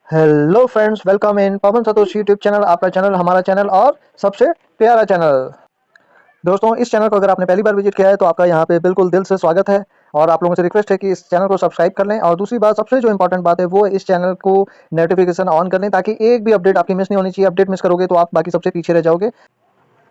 Hello friends, welcome in Pawan Satoshi YouTube channel. आपका channel, हमारा channel और सबसे प्यारा चैनल। दोस्तों, इस चैनल को अगर आपने पहली बार विजिट किया है तो आपका यहाँ पे बिल्कुल दिल से स्वागत है। और आप लोगों से रिक्वेस्ट है कि इस चैनल को सब्सक्राइब कर लें। और दूसरी बात, सबसे जो इंपॉर्टेंट बात है वो इस चैनल को नोटिफिकेशन ऑन कर लें, ताकि एक भी अपडेट आपकी मिस नहीं होनी चाहिए। अपडेट मिस करोगे तो आप बाकी सबसे पीछे रह जाओगे।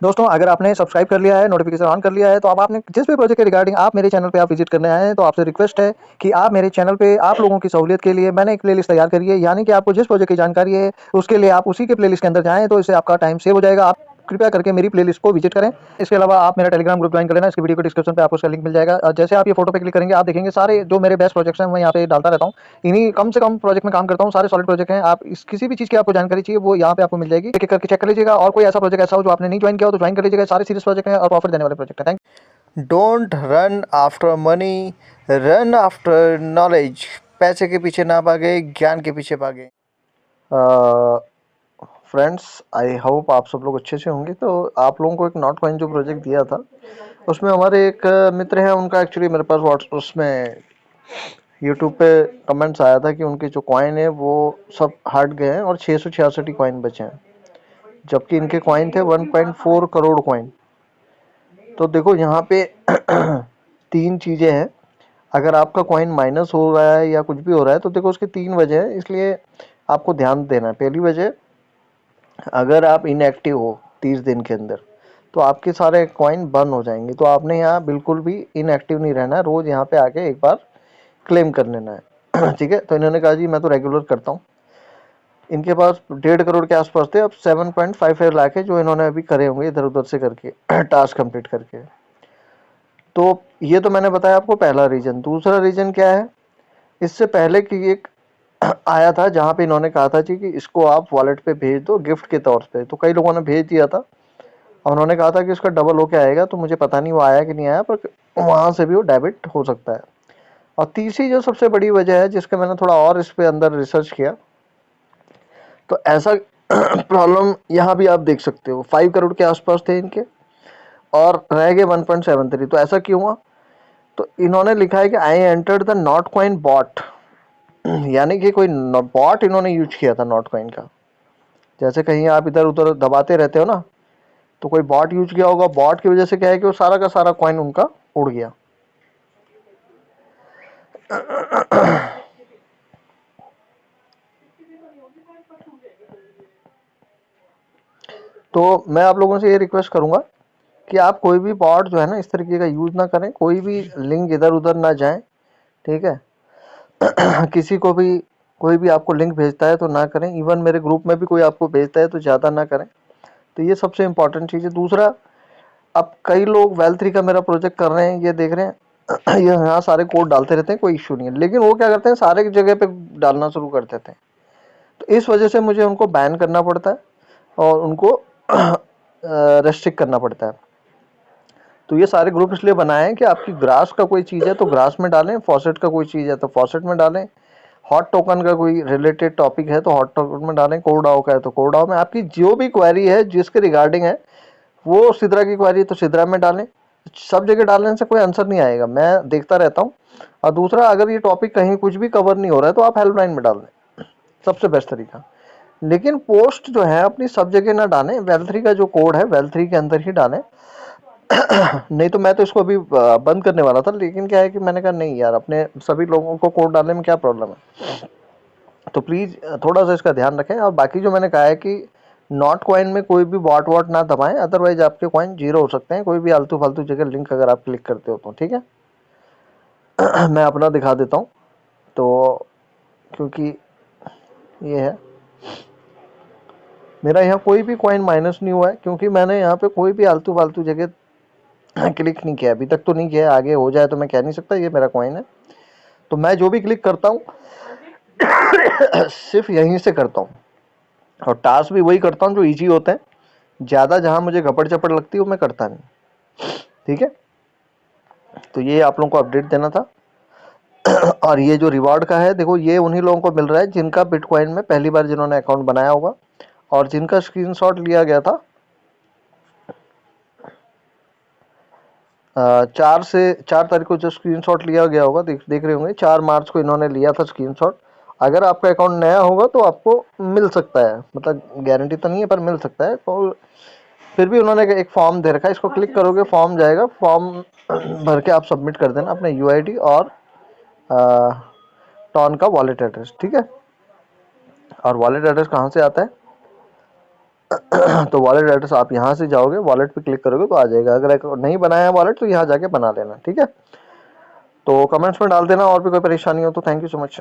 दोस्तों, अगर आपने सब्सक्राइब कर लिया है, नोटिफिकेशन ऑन कर लिया है, तो अब आपने जिस भी प्रोजेक्ट के रिगार्डिंग आप मेरे चैनल पे आप विजिट करने आए हैं, तो आपसे रिक्वेस्ट है कि आप मेरे चैनल पे आप लोगों की सहूलियत के लिए मैंने एक प्लेलिस्ट तैयार करी है। यानी कि आपको जिस प्रोजेक्ट की जानकारी है उसके लिए आप उसी के प्लेलिस्ट के अंदर जाएं, तो इससे आपका टाइम सेव हो जाएगा। आप कृपया करके मेरी प्लेलिस्ट को विजिट करें। इसके अलावा आप मेरा टेलीग्राम ग्रुप ज्वाइन कर लेना। इसकी वीडियो को डिस्क्रिप्शन पे आपको उसका लिंक मिल जाएगा। जैसे आप ये फोटो पे क्लिक करेंगे, आप देखेंगे सारे जो मेरे बेस्ट प्रोजेक्ट्स हैं मैं यहाँ पे डालता रहता हूँ। इन्हीं कम से कम प्रोजेक्ट में काम करता हूँ, सारे सॉलिड प्रोजेक्ट हैं। आप इस किसी भी चीज़ की आपको जानकारी चाहिए वो यहाँ पे आपको मिल जाएगी। एक एक करके चेक कर लीजिएगा। और कोई ऐसा प्रोजेक्ट ऐसा हो जो आपने नहीं ज्वाइन किया हो तो ज्वाइन कर लीजिएगा। सारे सीरियस प्रोजेक्ट हैं और प्रॉफिट देने वाले प्रोजेक्ट हैं। Thank. Don't run after money, run after knowledge. पैसे के पीछे ना भागे, ज्ञान के पीछे भागे। फ्रेंड्स, आई होप आप सब लोग अच्छे से होंगे। तो आप लोगों को एक नॉट कॉइन जो प्रोजेक्ट दिया था उसमें हमारे एक मित्र हैं, उनका एक्चुअली मेरे पास व्हाट्स उसमें यूट्यूब पे कमेंट्स आया था कि उनके जो कॉइन है वो सब हट गए हैं और 666 ही कॉइन बचे हैं, जबकि इनके कॉइन थे 1.4 करोड़ कॉइन। तो देखो यहाँ पे तीन चीज़ें हैं। अगर आपका कॉइन माइनस हो रहा है या कुछ भी हो रहा है तो देखो उसकी तीन वजह है, इसलिए आपको ध्यान देना है। पहली वजह, अगर आप इनएक्टिव हो 30 दिन के अंदर तो आपके सारे कॉइन बंद हो जाएंगे। तो आपने यहाँ बिल्कुल भी इनएक्टिव नहीं रहना है, रोज़ यहाँ पे आके एक बार क्लेम कर लेना है। ठीक है। तो इन्होंने कहा जी मैं तो रेगुलर करता हूँ। इनके पास 1.5 करोड़ के आसपास थे, अब 7.55 लाख है जो इन्होंने अभी करे होंगे इधर उधर से करके टास्क कंप्लीट करके। तो ये तो मैंने बताया आपको पहला रीजन। दूसरा रीजन क्या है, इससे पहले की एक आया था जहाँ पे इन्होंने कहा था जी कि इसको आप वॉलेट पे भेज दो गिफ्ट के तौर पे। तो कई लोगों ने भेज दिया था और उन्होंने कहा था कि इसका डबल होके आएगा। तो मुझे पता नहीं वो आया कि नहीं आया, पर वहाँ से भी वो डेबिट हो सकता है। और तीसरी जो सबसे बड़ी वजह है, जिसका मैंने थोड़ा और इस पे अंदर रिसर्च किया, तो ऐसा प्रॉब्लम यहाँ भी आप देख सकते हो। 5 करोड़ के आसपास थे इनके और रह गए 1.73। तो ऐसा क्यों हुआ? तो इन्होंने लिखा है कि I entered the not coin bot, यानी कि कोई बॉट इन्होंने यूज किया था नॉट कॉइन का। जैसे कहीं आप इधर उधर दबाते रहते हो ना, तो कोई बॉट यूज किया होगा। बॉट की वजह से क्या है कि वो सारा का सारा कॉइन उनका उड़ गया। तो मैं आप लोगों से ये रिक्वेस्ट करूंगा कि आप कोई भी बॉट जो है ना इस तरीके का यूज ना करें। कोई भी लिंक इधर उधर ना जाए, ठीक है। किसी को भी कोई भी आपको लिंक भेजता है तो ना करें। इवन मेरे ग्रुप में भी कोई आपको भेजता है तो ज़्यादा ना करें। तो ये सबसे इम्पोर्टेंट चीज़ है। दूसरा, अब कई लोग वेल3 का मेरा प्रोजेक्ट कर रहे हैं, ये देख रहे हैं ये यहाँ सारे कोड डालते रहते हैं, कोई इश्यू नहीं है। लेकिन वो क्या करते हैं, सारे जगह पे डालना शुरू कर देते हैं। तो इस वजह से मुझे उनको बैन करना पड़ता है और उनको रेस्ट्रिक्ट करना पड़ता है। तो ये सारे ग्रुप इसलिए बनाए हैं कि आपकी ग्रास का कोई चीज़ है तो ग्रास में डालें, फॉसेट का कोई चीज़ है तो फॉसेट में डालें, हॉट टोकन का कोई रिलेटेड टॉपिक है तो हॉट टोकन में डालें, कोरडाओ का है तो कोरडाओ में। आपकी जो भी क्वेरी है जिसके रिगार्डिंग है, वो सिद्रा की क्वेरी है तो सिद्रा में डालें। सब जगह डालने से कोई आंसर नहीं आएगा, मैं देखता रहता हूँ। और दूसरा, अगर ये टॉपिक कहीं कुछ भी कवर नहीं हो रहा है तो आप हेल्पलाइन में डाल दें, सबसे बेस्ट तरीका। लेकिन पोस्ट जो है अपनी सब जगह ना डालें, वेल3 का जो कोड है वेल3 के अंदर ही डालें। नहीं तो मैं तो इसको अभी बंद करने वाला था, लेकिन क्या है कि मैंने कहा नहीं यार, अपने सभी लोगों को कोड डालने में क्या प्रॉब्लम है। तो प्लीज़ थोड़ा सा इसका ध्यान रखें। और बाकी जो मैंने कहा है कि नॉट कॉइन में कोई भी बॉट वॉट ना दबाएं, अदरवाइज आपके कॉइन जीरो हो सकते हैं, कोई भी आलतू फालतू जगह लिंक अगर आप क्लिक करते हो तो। ठीक है। मैं अपना दिखा देता हूँ। तो क्योंकि ये है, मेरा यहाँ कोई भी कॉइन माइनस नहीं हुआ है, क्योंकि मैंने यहाँ पे कोई भी आलतू फालतू जगह क्लिक नहीं किया। अभी तक तो नहीं किया, आगे हो जाए तो मैं कह नहीं सकता। ये मेरा कॉइन है तो मैं जो भी क्लिक करता हूँ सिर्फ यहीं से करता हूँ। और टास्क भी वही करता हूँ जो इजी होते हैं। ज़्यादा जहाँ मुझे घपड़ चपड़ लगती है वो मैं करता नहीं। ठीक है। तो ये आप लोगों को अपडेट देना था। और ये जो रिवॉर्ड का है, देखो ये उन्हीं लोगों को मिल रहा है जिनका बिटकॉइन में पहली बार जिन्होंने अकाउंट बनाया होगा और जिनका स्क्रीनशॉट लिया गया था 4 तारीख को जो स्क्रीनशॉट लिया गया होगा, देख रहे होंगे 4 मार्च को इन्होंने लिया था स्क्रीनशॉट। अगर आपका अकाउंट नया होगा तो आपको मिल सकता है, मतलब गारंटी तो नहीं है पर मिल सकता है। तो फिर भी उन्होंने एक फॉर्म दे रखा है, इसको क्लिक करोगे फॉर्म जाएगा, फॉर्म भर के आप सबमिट कर देना अपने यूआईडी और टॉन का वॉलेट एड्रेस, ठीक है। और वॉलेट एड्रेस कहाँ से आता है तो वॉलेट एड्रेस आप यहाँ से जाओगे, वॉलेट पे क्लिक करोगे तो आ जाएगा। अगर नहीं बनाया है वॉलेट तो यहाँ जाके बना लेना, ठीक है। तो कमेंट्स में डाल देना और भी कोई परेशानी हो तो। Thank you so much.